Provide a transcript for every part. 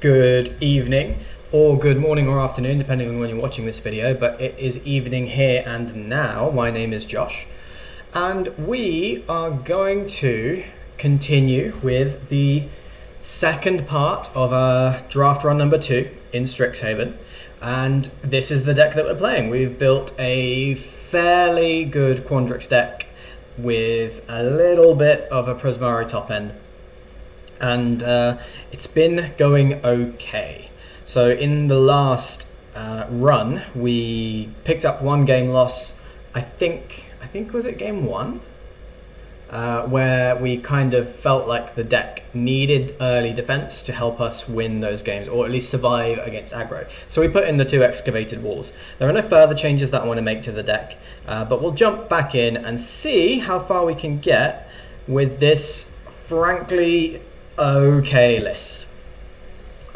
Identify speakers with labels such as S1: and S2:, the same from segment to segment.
S1: Good evening, or good morning or afternoon, depending on when you're watching this video, but it is evening here and now. My name is Josh, and we are going to continue with the second part of our draft run number 2 in Strixhaven, and this is the deck that we're playing. We've built a fairly good Quandrix deck with a little bit of a Prismari top end, and it's been going okay. So in the last run, we picked up one game loss. I think was it game 1, where we kind of felt like the deck needed early defense to help us win those games, or at least survive against aggro. So we put in the 2 excavated walls. There are no further changes that I want to make to the deck, but we'll jump back in and see how far we can get with this frankly okay list.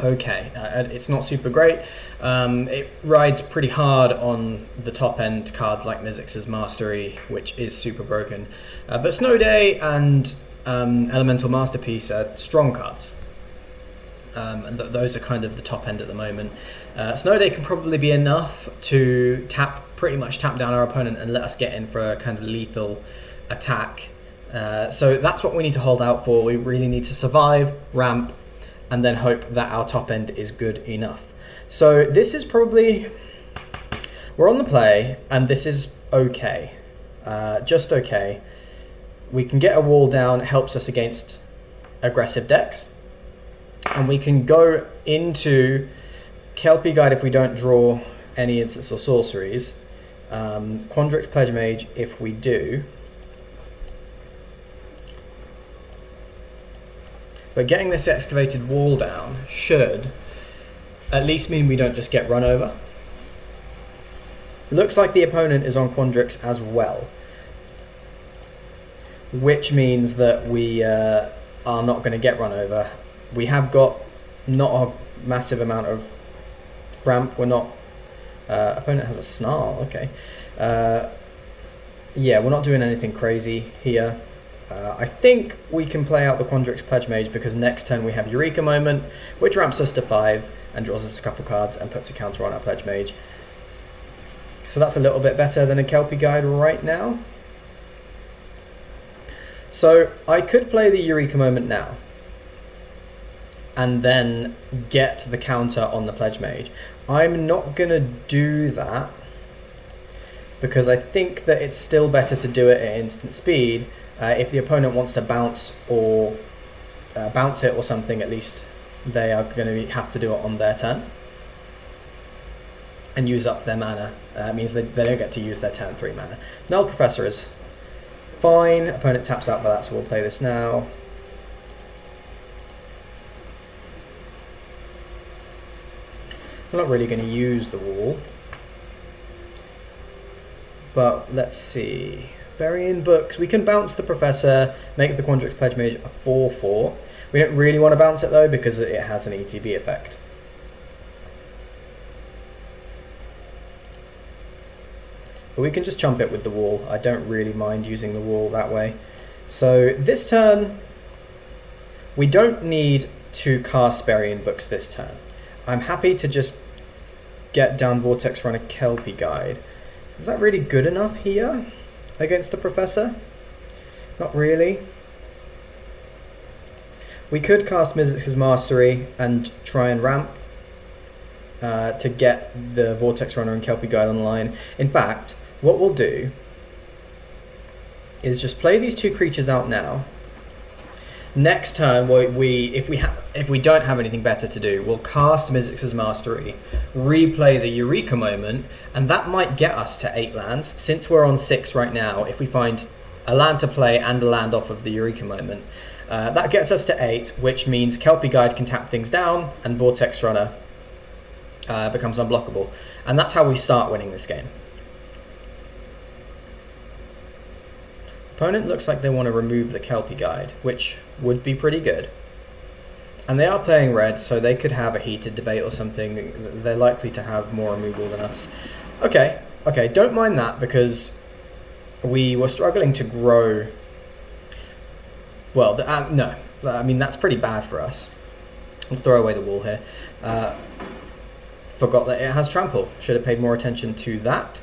S1: Okay, it's not super great. It rides pretty hard on the top end cards like Mizzix's Mastery, which is super broken. But Snow Day and Elemental Masterpiece are strong cards. And those are kind of the top end at the moment. Snow Day can probably be enough to pretty much tap down our opponent and let us get in for a kind of lethal attack. So that's what we need to hold out for. We really need to survive, ramp, and then hope that our top end is good enough. So this is probably, we're on the play, and this is okay, just okay. We can get a wall down, it helps us against aggressive decks, and we can go into Kelpie Guide if we don't draw any instants or sorceries, Quandrix Pledge Mage if we do. But getting this excavated wall down should at least mean we don't just get run over. Looks like the opponent is on Quandrix as well, which means that we are not going to get run over. We have got not a massive amount of ramp. We're not... opponent has a Snarl, okay. Yeah, we're not doing anything crazy here. I think we can play out the Quandrix Pledge Mage because next turn we have Eureka Moment, which ramps us to 5 and draws us a couple cards and puts a counter on our Pledge Mage. So that's a little bit better than a Kelpie Guide right now. So I could play the Eureka Moment now and then get the counter on the Pledge Mage. I'm not going to do that because I think that it's still better to do it at instant speed. If the opponent wants to bounce or bounce it or something, at least they are going to have to do it on their turn and use up their mana. It means they don't get to use their turn 3 mana. Null Professor is fine. Opponent taps out for that, so we'll play this now. I'm not really going to use the wall, but let's see. Burying Books. We can bounce the Professor, make the Quandrix Pledge Mage a 4/4. We don't really want to bounce it though because it has an ETB effect. But we can just chump it with the wall. I don't really mind using the wall that way. So this turn, we don't need to cast Burying Books this turn. I'm happy to just get down Vortex Runner Kelpie Guide. Is that really good enough here against the Professor? Not really. We could cast Mizzix's Mastery and try and ramp to get the Vortex Runner and Kelpie Guide online. In fact, what we'll do is just play these 2 creatures out now. Next turn, if we don't have anything better to do, we'll cast Mizzix's Mastery, replay the Eureka Moment, and that might get us to 8 lands. Since we're on 6 right now, if we find a land to play and a land off of the Eureka Moment, that gets us to 8, which means Kelpie Guide can tap things down and Vortex Runner becomes unblockable. And that's how we start winning this game. Opponent looks like they want to remove the Kelpie Guide, which would be pretty good. And they are playing red, so they could have a heated debate or something. They're likely to have more removal than us. Okay, don't mind that because we were struggling to grow. Well, no, I mean, that's pretty bad for us. I'll throw away the wall here. Forgot that it has trample. Should have paid more attention to that.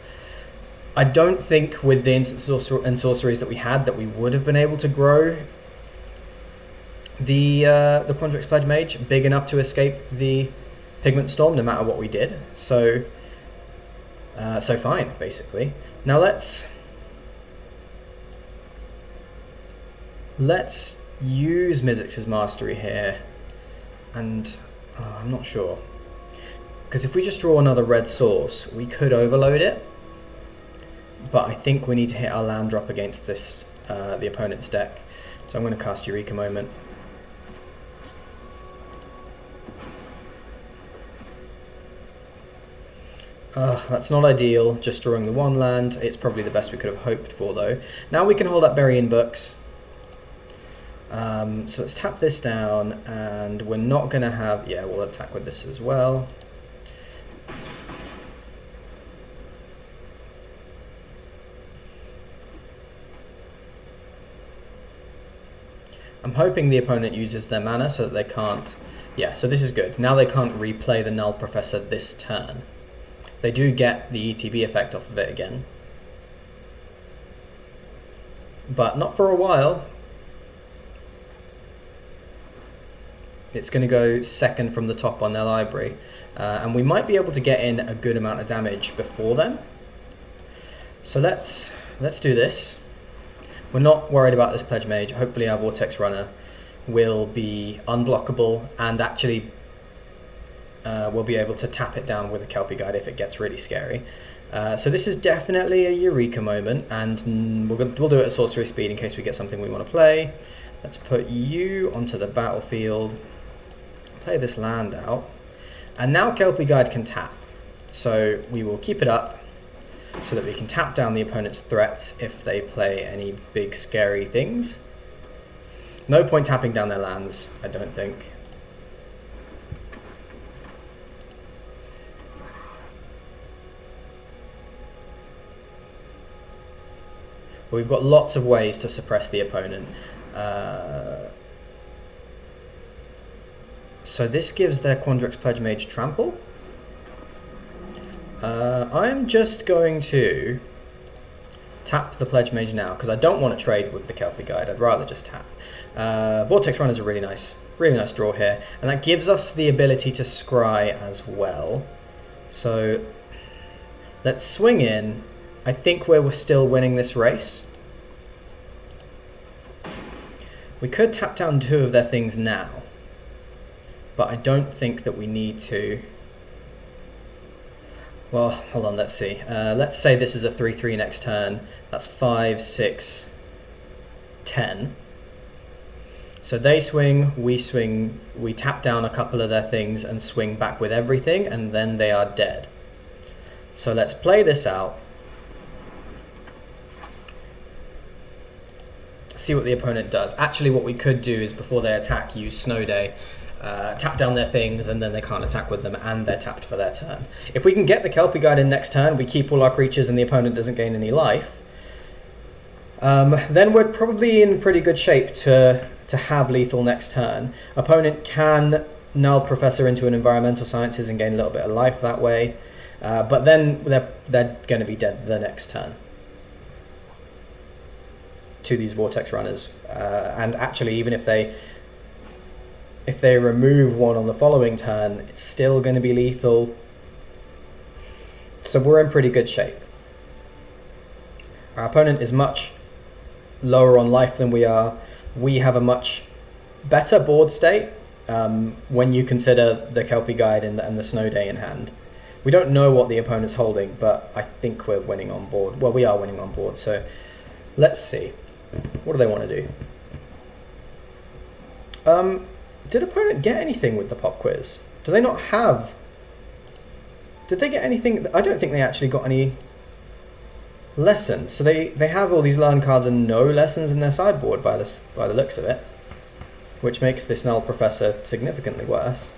S1: I don't think with the instants and sorceries that we had that we would have been able to grow the Quandrix Pledge Mage big enough to escape the Pigment Storm, no matter what we did. So fine, basically. Now let's use Mizzix's Mastery here, and I'm not sure, because if we just draw another red source, we could overload it. But I think we need to hit our land drop against this the opponent's deck. So I'm going to cast Eureka Moment. That's not ideal, just drawing the one land. It's probably the best we could have hoped for, though. Now we can hold up Burying Books. So let's tap this down, and we're not going to have... Yeah, we'll attack with this as well. I'm hoping the opponent uses their mana so that they can't... Yeah, so this is good. Now they can't replay the Null Professor this turn. They do get the ETB effect off of it again. But not for a while. It's going to go second from the top on their library. And we might be able to get in a good amount of damage before then. So let's do this. We're not worried about this Pledge Mage. Hopefully our Vortex Runner will be unblockable and actually we'll be able to tap it down with a Kelpie Guide if it gets really scary. So this is definitely a Eureka moment, and we'll do it at sorcery speed in case we get something we want to play. Let's put you onto the battlefield, play this land out, and now Kelpie Guide can tap. So we will keep it up so that we can tap down the opponent's threats if they play any big scary things. No point tapping down their lands, I don't think. But we've got lots of ways to suppress the opponent. So this gives their Quandrix Pledge Mage trample. I'm just going to tap the Pledge Mage now because I don't want to trade with the Kelpie Guide. I'd rather just tap. Vortex Run is a really nice draw here, and that gives us the ability to scry as well. So let's swing in. I think we're still winning this race. We could tap down two of their things now, but I don't think that we need to. Well, hold on, let's see. Let's say this is a 3-3 next turn. That's 5, 6, 10. So they swing, we tap down a couple of their things and swing back with everything, and then they are dead. So let's play this out. See what the opponent does. Actually, what we could do is before they attack, use Snow Day, tap down their things, and then they can't attack with them, and they're tapped for their turn. If we can get the Kelpie Guide in next turn, we keep all our creatures and the opponent doesn't gain any life, then we're probably in pretty good shape to have lethal next turn. Opponent can Null Professor into an Environmental Sciences and gain a little bit of life that way, but then they're going to be dead the next turn to these Vortex Runners. And actually, even if they remove one on the following turn, it's still going to be lethal. So we're in pretty good shape. Our opponent is much lower on life than we are. We have a much better board state when you consider the Kelpie Guide and the Snow Day in hand. We don't know what the opponent's holding, but I think we're winning on board. Well, we are winning on board, so let's see. What do they want to do? Did opponent get anything with the pop quiz? Do they not have... Did they get anything? I don't think they actually got any lessons. So they have all these learn cards and no lessons in their sideboard by the looks of it, which makes this Null Professor significantly worse.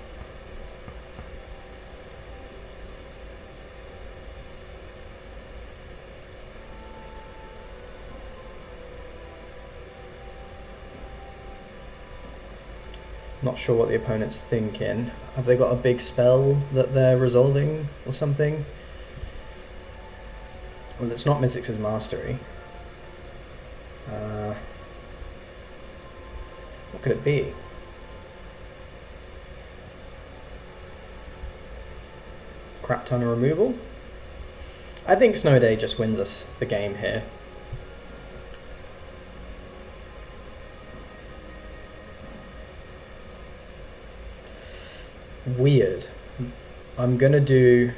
S1: Not sure what the opponent's thinking. Have they got a big spell that they're resolving or something? Well, it's not Mizzix's Mastery. What could it be? Crap ton of removal? I think Snow Day just wins us the game here. Weird. I'm gonna do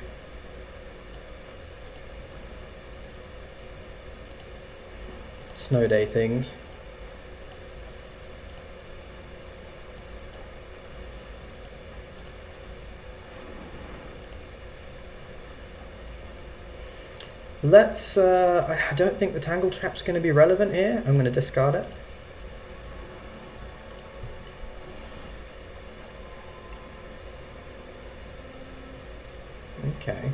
S1: Snow Day things. Let's, I don't think the Tangle Trap's going to be relevant here. I'm going to discard it. Okay.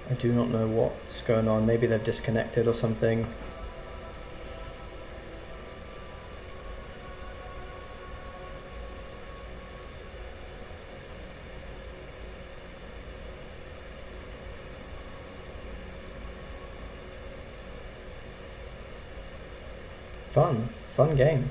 S1: I do not know what's going on. Maybe they've disconnected or something. Fun game.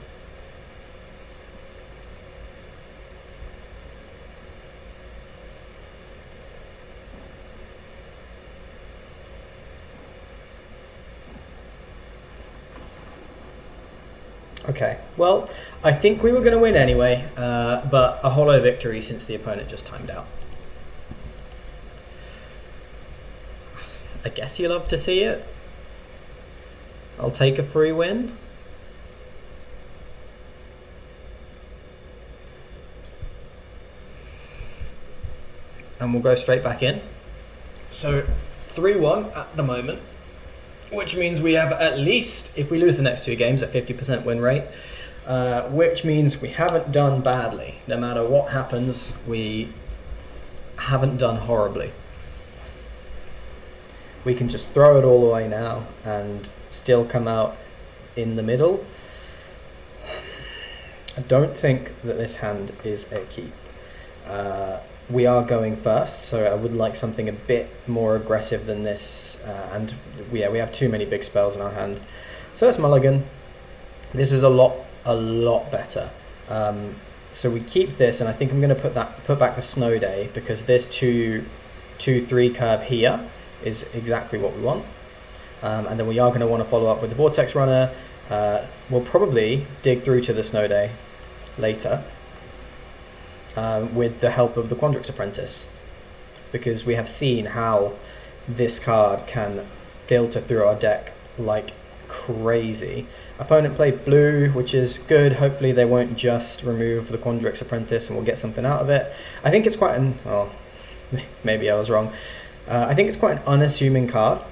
S1: Okay, well, I think we were going to win anyway, but a hollow victory since the opponent just timed out. I guess you love to see it. I'll take a free win. And we'll go straight back in. So 3-1 at the moment, which means we have at least, if we lose the next two games, a 50% win rate, which means we haven't done badly. No matter what happens, we haven't done horribly. We can just throw it all away now and still come out in the middle. I don't think that this hand is a keep. We are going first, so I would like something a bit more aggressive than this, and we have too many big spells in our hand. So let's mulligan. This is a lot better. So we keep this, and I think I'm going to put back the Snow Day, because this 2-3 curve here is exactly what we want. And then we are going to want to follow up with the Vortex Runner. We'll probably dig through to the Snow Day later. With the help of the Quandrix Apprentice, because we have seen how this card can filter through our deck like crazy. Opponent played blue, which is good. Hopefully they won't just remove the Quandrix Apprentice and we'll get something out of it. I think it's quite an... well, maybe I was wrong. I think it's quite an unassuming card.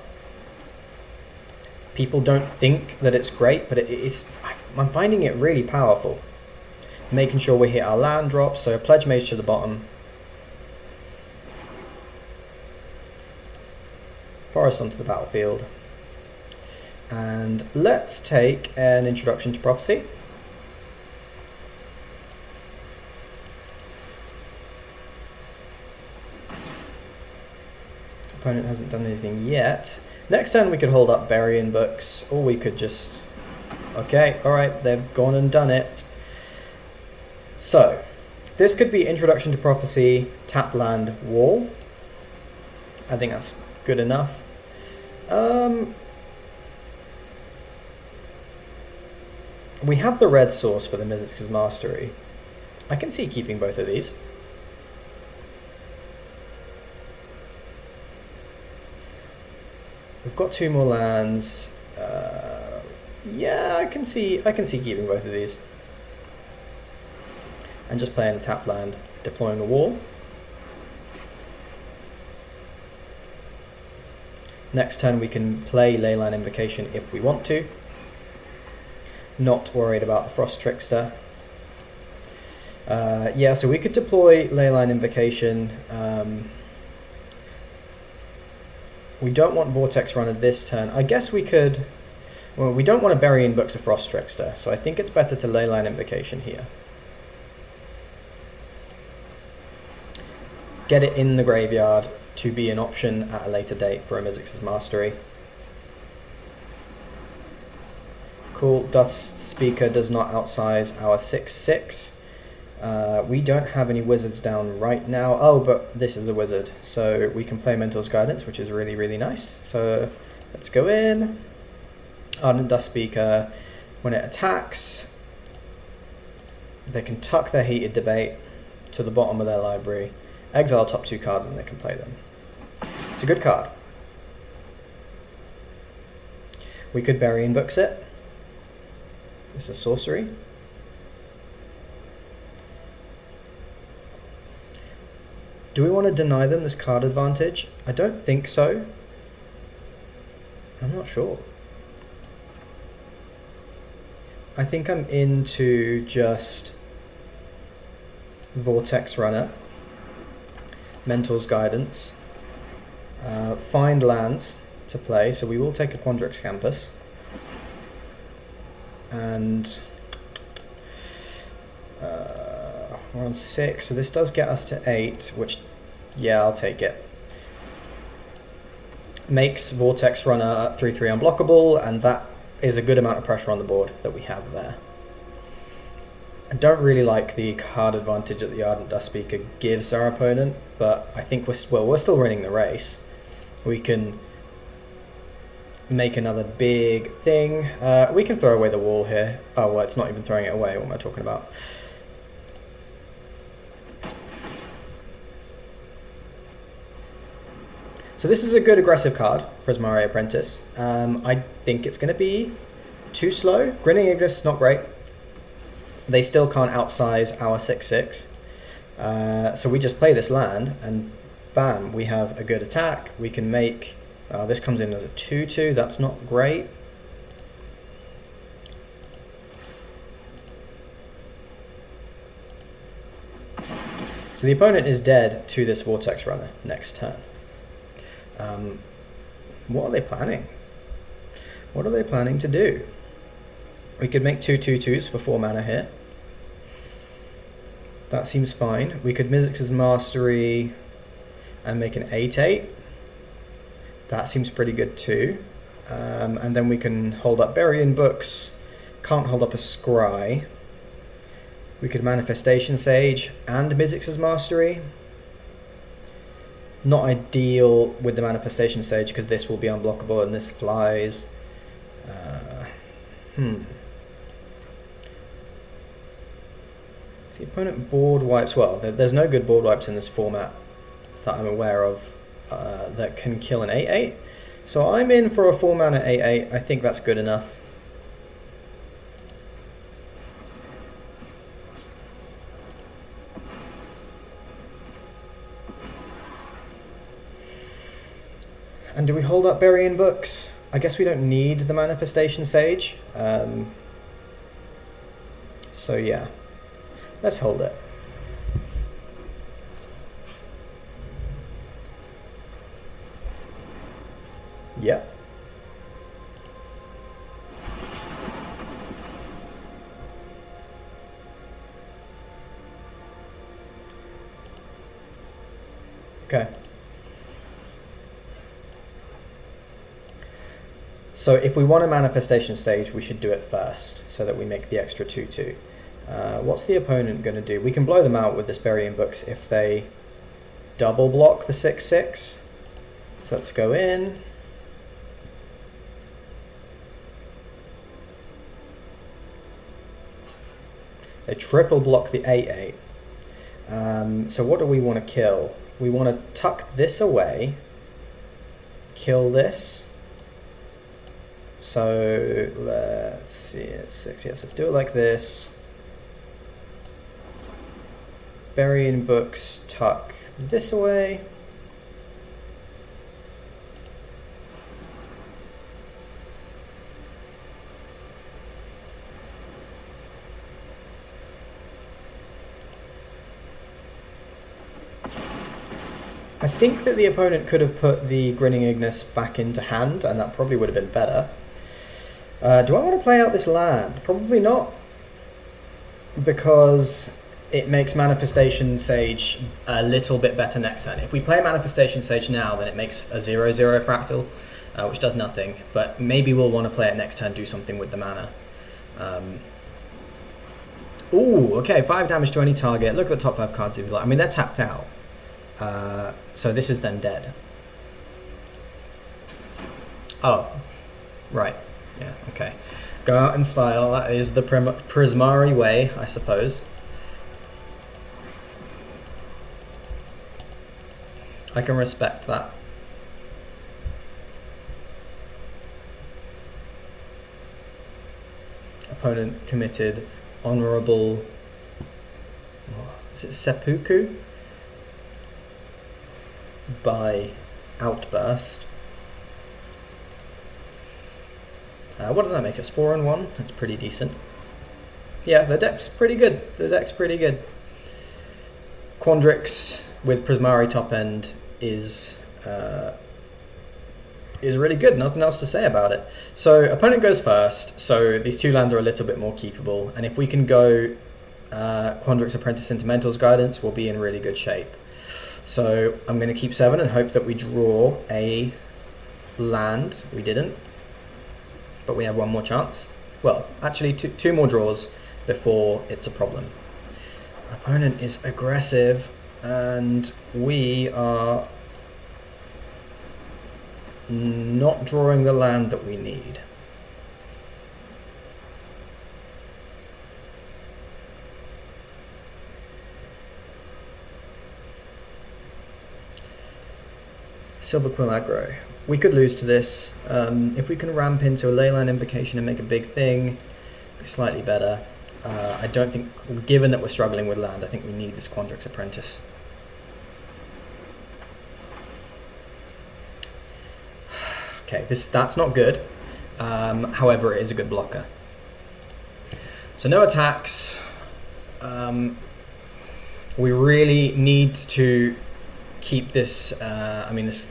S1: People don't think that it's great, but I'm finding it really powerful. Making sure we hit our land drops, so a Pledge Mage to the bottom. Forest onto the battlefield. And let's take an Introduction to Prophecy. Opponent hasn't done anything yet. Next turn we could hold up Burying Books, or we could just... okay, alright, they've gone and done it. So, this could be Introduction to Prophecy, tap land, wall. I think that's good enough. We have the red source for the Mizzix's Mastery. I can see keeping both of these. We've got two more lands. Yeah, I can see keeping both of these. And just playing a tap land, deploying a wall. Next turn we can play Leyline Invocation if we want to. not worried about the Frost Trickster. Yeah, so we could deploy Leyline Invocation. We don't want Vortex Runner this turn. I guess we could... Well, we don't want to bury in books of Frost Trickster, so I think it's better to Leyline Invocation here. Get it in the graveyard to be an option at a later date for a Mizzix's Mastery. Cool, Dust Speaker does not outsize our 6/6. We don't have any wizards down right now. Oh, but this is a wizard, so we can play Mentor's Guidance, which is really, really nice. So let's go in. Ardent Dust Speaker, when it attacks, they can tuck their Heated Debate to the bottom of their library, exile top 2 cards, and they can play them. It's a good card. We could bury in books it. This is sorcery. Do we want to deny them this card advantage? I don't think so. I'm not sure. I think I'm into just Vortex Runner, Mentor's Guidance, find lands to play, so we will take a Quandrix Campus. And we're on 6, so this does get us to 8, which, yeah, I'll take it. Makes Vortex Runner 3/3 unblockable, and that is a good amount of pressure on the board that we have there. I don't really like the card advantage that the Ardent Dust Speaker gives our opponent, but I think we're still winning the race. We can make another big thing. We can throw away the wall here. Oh, well, it's not even throwing it away. What am I talking about? So this is a good aggressive card, Prismari Apprentice. I think it's going to be too slow. Grinning Ignis is not great. They still can't outsize our 6/6. So we just play this land, and bam, we have a good attack. We can make... this comes in as a 2/2. That's not great. So the opponent is dead to this Vortex Runner next turn. What are they planning? What are they planning to do? We could make 2 2/2s for 4 mana here. That seems fine. We could Mizzix's Mastery and make an 8/8. That seems pretty good too. And then we can hold up Bury-in Books. Can't hold up a Scry. We could Manifestation Sage and Mizzix's Mastery. Not ideal with the Manifestation Sage because this will be unblockable and this flies. If the opponent board wipes... Well, there's no good board wipes in this format that I'm aware of that can kill an 8/8. So I'm in for a 4 mana 8/8. I think that's good enough. And do we hold up Bury-in Books? I guess we don't need the Manifestation Sage. So yeah, let's hold it. Yeah. Okay. So if we want a Manifestation Stage, we should do it first, so that we make the extra 2/2. What's the opponent going to do? We can blow them out with this Bury-in Books if they double block the 6/6. So let's go in. They triple block the 8/8. So what do we want to kill? We want to tuck this away, kill this. So let's see, it's 6, yes, let's do it like this. Bury-in Books, tuck this away. think that the opponent could have put the Grinning Ignis back into hand, and that probably would have been better. Do I want to play out this land? Probably not, because it makes Manifestation Sage a little bit better next turn. If we play Manifestation Sage now, then it makes a 0/0 fractal, which does nothing, but maybe we'll want to play it next turn, do something with the mana. Ooh, okay, 5 damage to any target. Look at the top 5 cards if you like. I mean, they're tapped out. So this is then dead. Oh, right. Yeah, okay. Go out in style. That is the Prismari way, I suppose. I can respect that. Opponent committed honorable. Is it seppuku? By Outburst. What does that make us? 4 and 1? That's pretty decent. Yeah, the deck's pretty good. The deck's pretty good. Quandrix with Prismari top end is really good. Nothing else to say about it. So opponent goes first. So these 2 lands are a little bit more keepable. And if we can go Quandrix Apprentice into Mentor's Guidance, we'll be in really good shape. So I'm going to keep 7 and hope that we draw a land. We didn't, but we have 1 more chance. Well, actually 2 more draws before it's a problem. Opponent is aggressive and we are not drawing the land that we need. Silver Quill aggro. We could lose to this. If we can ramp into a Leyline Invocation and make a big thing, slightly better. I don't think, given that we're struggling with land, I think we need this Quandrix Apprentice. Okay, that's not good. However, it is a good blocker. So no attacks. We really need to keep this. I mean, this.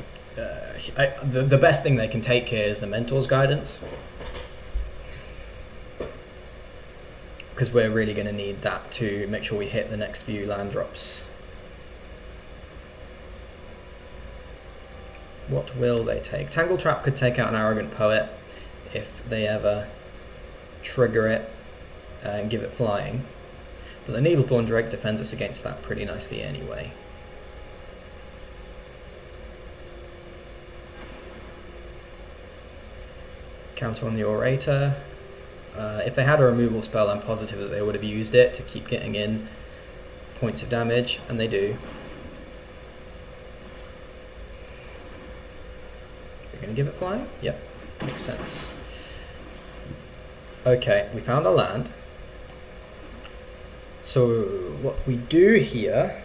S1: The best thing they can take here is the Mentor's Guidance, because we're really going to need that to make sure we hit the next few land drops. What will they take? Tangle Trap could take out an Arrogant Poet if they ever trigger it and give it flying. But the Needlethorn Drake defends us against that pretty nicely anyway. Counter on the Orator. If they had a removal spell, I'm positive that they would have used it to keep getting in points of damage, and they do. They're going to give it flying? Yep, makes sense. Okay, we found our land. So what we do here...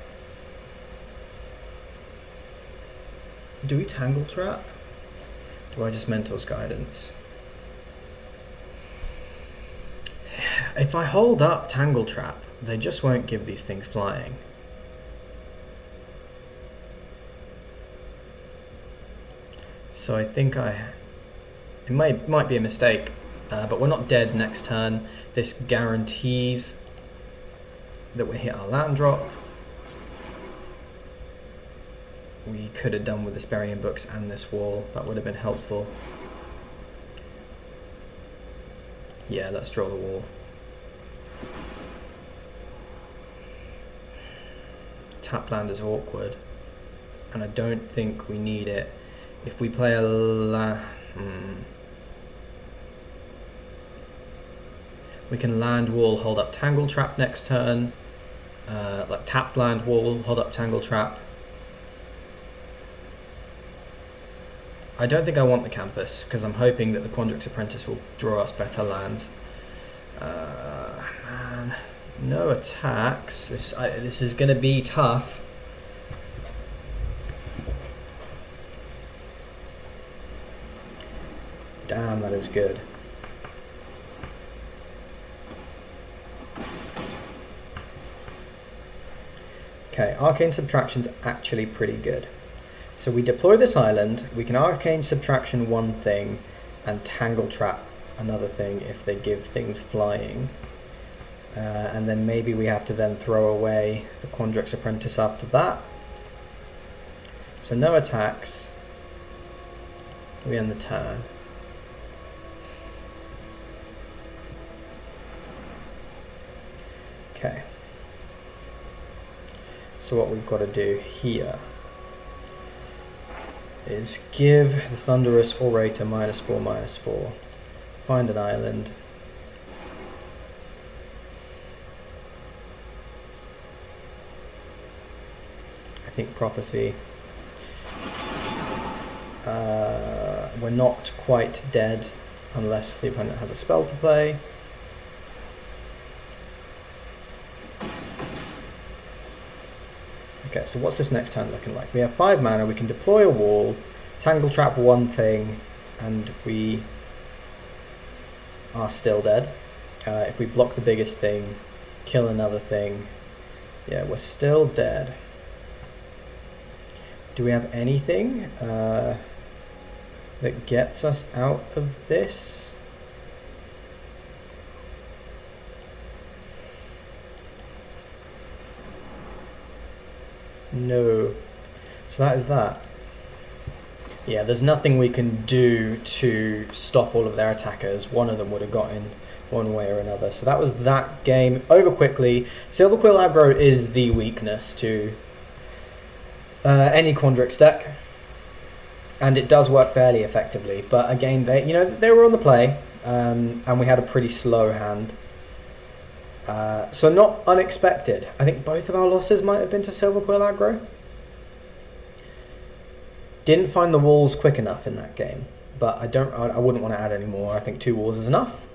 S1: Do we Tangle Trap? Do I just Mentor's Guidance? If I hold up Tangle Trap, they just won't give these things flying. So I think it might be a mistake, but we're not dead next turn. This guarantees that we hit our land drop. We could have done with the Burying Books and this wall. That would have been helpful. Yeah, let's draw the wall. Tap land is awkward, and I don't think we need it. If we play we can land wall, hold up Tangle Trap next turn. Like tap land wall, hold up Tangle Trap. I don't think I want the Campus, because I'm hoping that the Quandrix Apprentice will draw us better lands. Man, no attacks. This is going to be tough. Damn, that is good. Okay, Arcane Subtraction's actually pretty good. So we deploy this island, we can Arcane Subtraction one thing and Tangle Trap another thing if they give things flying. And then maybe we have to then throw away the Quandrix Apprentice after that. So no attacks. We end the turn. Okay. So what we've got to do here is give the Thunderous Orator -4/-4. Find an island. I think Prophecy. We're not quite dead unless the opponent has a spell to play. Okay, so what's this next turn looking like? We have 5 mana, we can deploy a wall, Tangle Trap one thing, and we are still dead. If we block the biggest thing, kill another thing, yeah, we're still dead. Do we have anything that gets us out of this? No. So that is that. Yeah, there's nothing we can do to stop all of their attackers. One of them would have gotten one way or another. So that was that game. Over quickly. Silver Quill aggro is the weakness to any Quandrix deck. And it does work fairly effectively. But again, they were on the play. And we had a pretty slow hand. So not unexpected. I think both of our losses might have been to Silver Quill aggro. Didn't find the walls quick enough in that game, but I wouldn't want to add any more. I think 2 walls is enough.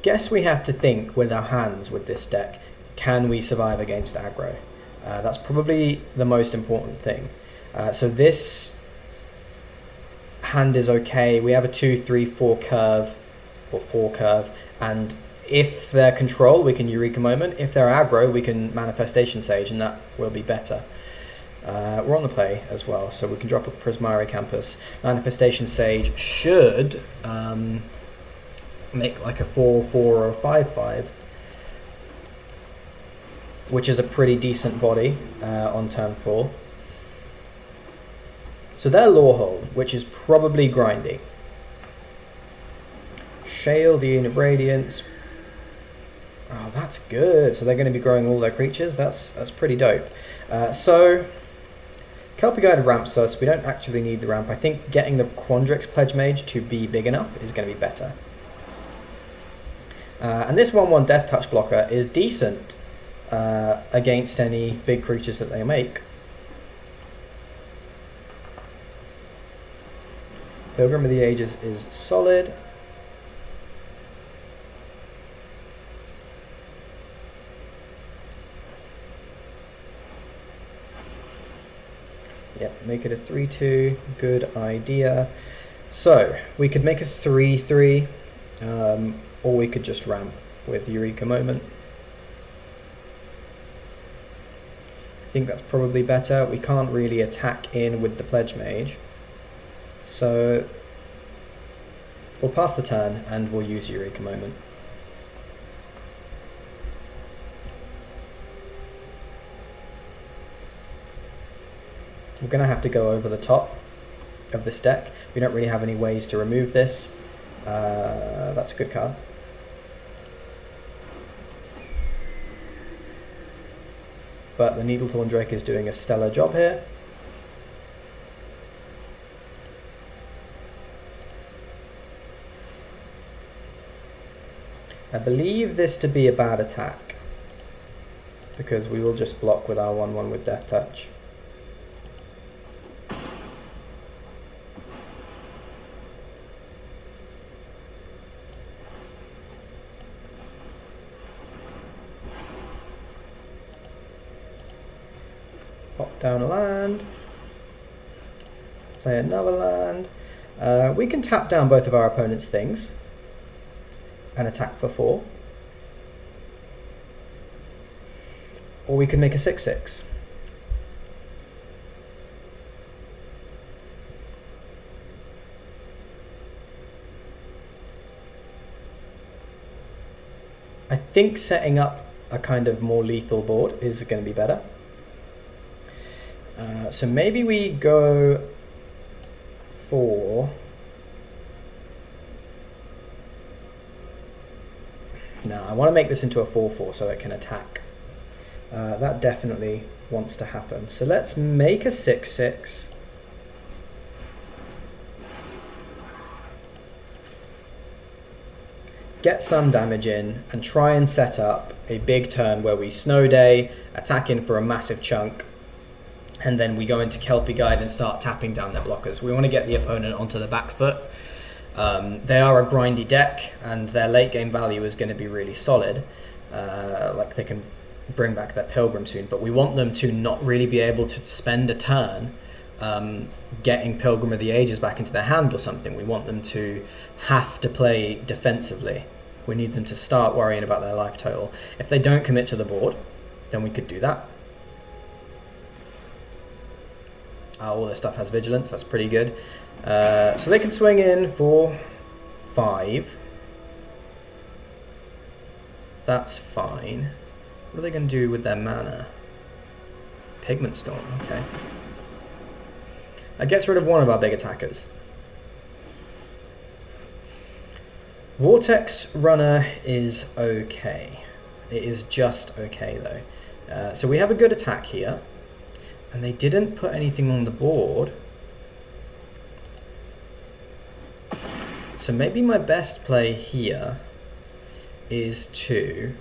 S1: Guess we have to think with our hands with this deck, can we survive against aggro? That's probably the most important thing. So this hand is okay. We have a 2-3-4 curve, or 4 curve, and if they're control, we can Eureka Moment. If they're aggro, we can Manifestation Sage, and that will be better. We're on the play as well, so we can drop a Prismari Campus. Manifestation Sage should make like a 4-4 or a 5-5, which is a pretty decent body on turn 4. So they're Lorehold, which is probably grindy. Shale, the Unit of Radiance. Oh, that's good. So they're going to be growing all their creatures. That's pretty dope. So Kelpie Guided ramps us. We don't actually need the ramp. I think getting the Quandrix Pledge Mage to be big enough is going to be better. And this 1/1 Death Touch blocker is decent against any big creatures that they make. Pilgrim of the Ages is solid. Yep, make it a 3-2, good idea. So, we could make a 3-3, or we could just ramp with Eureka Moment. I think that's probably better. We can't really attack in with the Pledge Mage. So, we'll pass the turn and we'll use Eureka Moment. We're going to have to go over the top of this deck. We don't really have any ways to remove this. That's a good card. But the Needlethorn Drake is doing a stellar job here. I believe this to be a bad attack, because we will just block with our 1/1 with Death Touch. Pop down a land, play another land. We can tap down both of our opponent's things and attack for 4. Or we can make a 6/6. think setting up a kind of more lethal board is going to be better. So maybe we go for... No, I want to make this into a 4-4 so it can attack. That definitely wants to happen. So let's make a 6-6. Get some damage in and try and set up a big turn where we Snow Day, attack in for a massive chunk, and then we go into Kelpie Guide and start tapping down their blockers. We want to get the opponent onto the back foot. They are a grindy deck, and their late game value is going to be really solid. Like they can bring back their Pilgrim soon, but we want them to not really be able to spend a turn getting Pilgrim of the Ages back into their hand or something. We want them to have to play defensively. We need them to start worrying about their life total. If they don't commit to the board, then we could do that. All this stuff has vigilance, that's pretty good. So they can swing in for 5. That's fine. What are they going to do with their mana? Pigment Storm, okay. That gets rid of one of our big attackers. Vortex Runner is okay. It is just okay though. So we have a good attack here. And they didn't put anything on the board. So maybe my best play here is to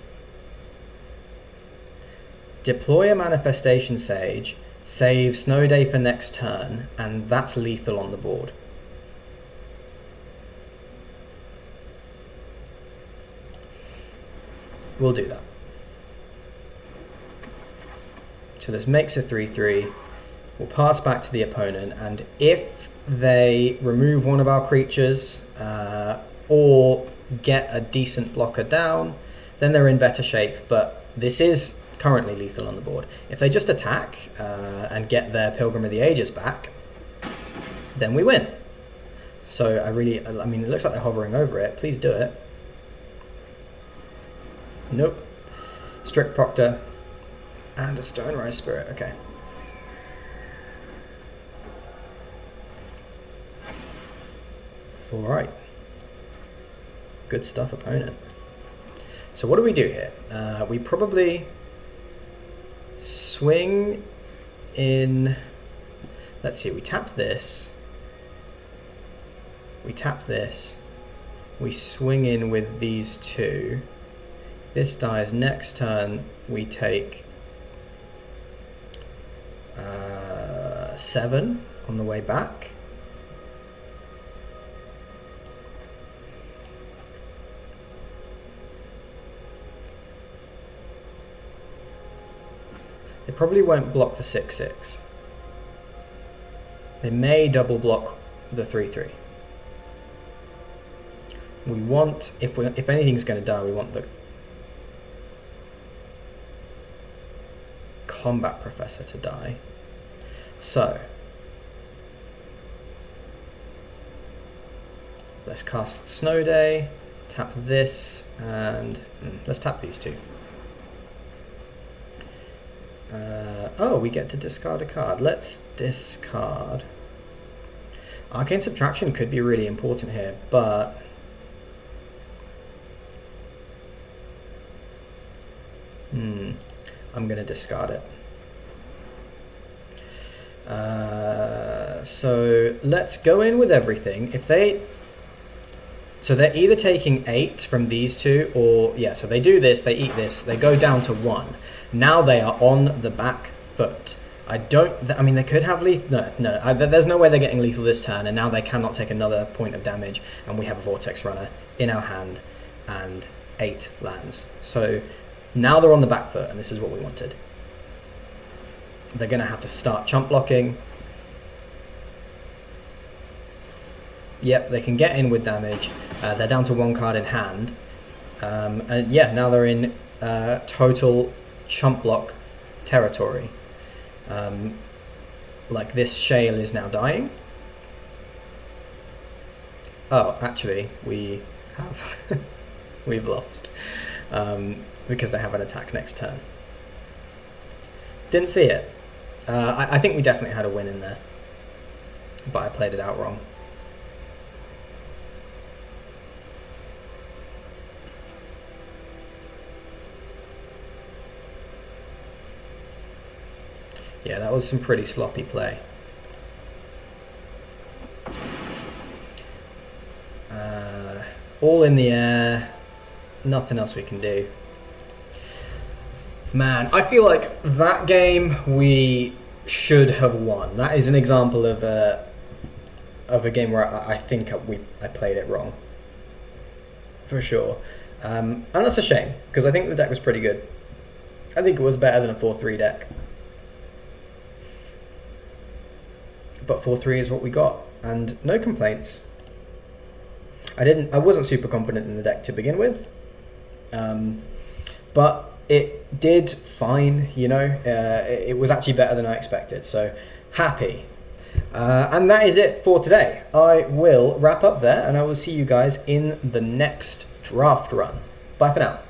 S1: deploy a Manifestation Sage, save Snow Day for next turn, and that's lethal on the board. We'll do that. So this makes a 3-3. We'll pass back to the opponent, and if they remove one of our creatures or get a decent blocker down, then they're in better shape, but this is currently lethal on the board. If they just attack and get their Pilgrim of the Ages back, then we win. So I mean, it looks like they're hovering over it. Please do it. Nope. Strict Proctor. And a Stonerise Spirit, okay. Alright. Good stuff, opponent. So what do we do here? We probably swing in... Let's see, we tap this. We tap this. We swing in with these two. This dies. Next turn, we take... 7 on the way back. They probably won't block the 6-6. They may double block the 3-3. We want, if anything's going to die, we want the Combat Professor to die. So let's cast Snow Day, tap this, and let's tap these two. Oh, we get to discard a card. Let's discard. Arcane Subtraction could be really important here, but I'm going to discard it. So let's go in with everything. So they're either taking 8 from these two, or so they do this, they eat this, they go down to 1. Now they are on the back foot. I mean, they could have lethal. No, there's no way they're getting lethal this turn, and now they cannot take another point of damage, and we have a Vortex Runner in our hand and 8 lands. So now they're on the back foot, and this is what we wanted. They're going to have to start chump blocking. Yep, they can get in with damage. They're down to 1 card in hand. And yeah, now they're in total chump block territory. Like this Shale is now dying. Oh, actually, we have... we've lost. because they have an attack next turn. Didn't see it. I think we definitely had a win in there, but I played it out wrong. Yeah, that was some pretty sloppy play. All in the air, nothing else we can do. Man, I feel like that game we should have won. That is an example of a game where I think I played it wrong. For sure. And that's a shame, because I think the deck was pretty good. I think it was better than a 4-3 deck. But 4-3 is what we got, and no complaints. I wasn't super confident in the deck to begin with, but it did fine, you know. It was actually better than I expected, so happy. And that is it for today. I will wrap up there, and I will see you guys in the next draft run. Bye for now.